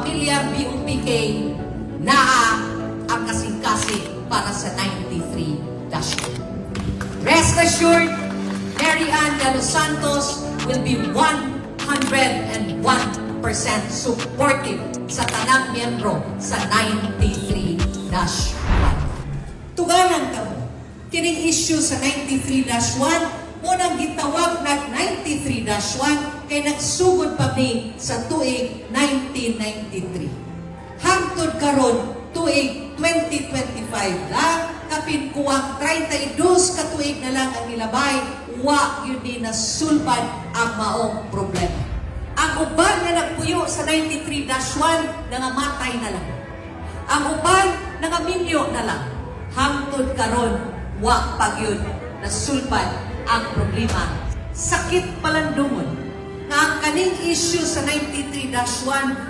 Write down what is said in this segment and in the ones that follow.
pamilya BUPK na ang kasing-kasing para sa 93-1. Rest assured, Mary Ann de los Santos will be 101% supportive sa tanang miyembro sa 93-1. Tuganan ka mo, kining issue sa 93-1, munang gitawag na 93-1 kay nagsugod pa mi sa tuig 1993. Hangtod karon tuig 2025 lang, kapin kuwang 32 ka tuig na lang ang nilabay, wa yun din na sulbad ang maong problema. Ang uban na nagpuyo sa 93-1, nangamatay na lang. Ang uban, nangaminyo na lang. Hangtod karon, wa pag yun na sulbad ang problema. Sakit palandungon na ang kaning issue sa 93-1,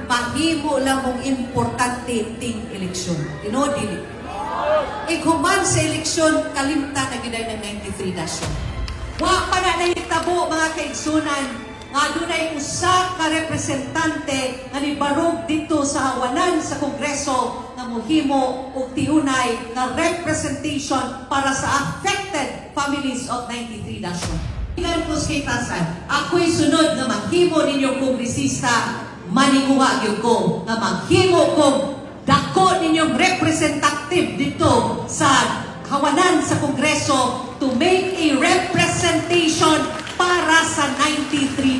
mahimo lang mong importante ting eleksyon. Tinodili. Iguman sa eleksyon, kalimta na giday ng 93-1. Wa pa na nahitabo mga kaigsunan, nga dunay usa ka representante nga nibarog dito sa hawanan sa Kongreso nga mohimo og tiunay nga representation para sa affected families of 93-1. Ilan po kay Tasan, ako'y sunod na maghimo ninyong kongresista, maninguha gyud ko nga maghimo kong dako ninyong representative dito sa hawanan sa Kongreso to make a representation para sa 93-1.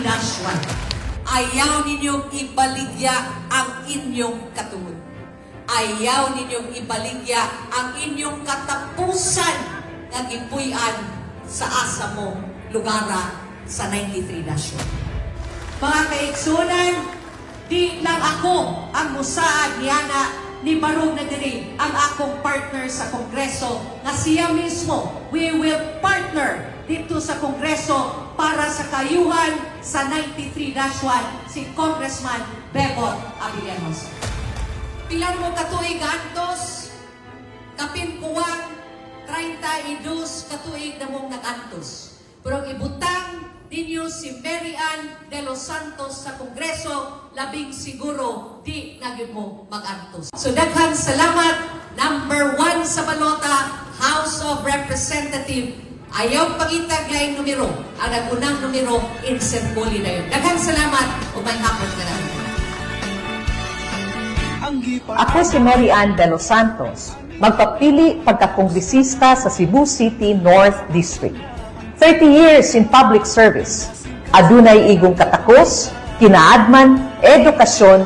Ayaw ninyong ibaligya ang inyong katungod. Ayaw ninyong ibaligya ang inyong katapusan ng ipuy-an sa asa mo lugara sa 93-1. Mga kaigsunan, di lang ako ang musaad niyana ni Barog na diri ang akong partner sa Kongreso na siya mismo. We will partner dito sa Kongreso para sa kayuhan sa 93-1 si Congressman Bebot Avillanos. Pilar mo katuig antos, kapin kuwang 32 katuig na mong nagantos. Pero ibutang ninyo si Mary Ann de los Santos sa Kongreso, labing siguro di na yun mo mag-antos. So daghang salamat. Number 1 sa balota, House of Representatives. Ayaw pangitag na yung numero. Ang nagunang numero, insemboli na yun. Daghang salamat o may hapon ka na. Ako si Mary Ann de los Santos, magpapili pagkakongresista sa Cebu City North District. 30 years in public service. Adunay igong katakos, kinaadman, edukasyon,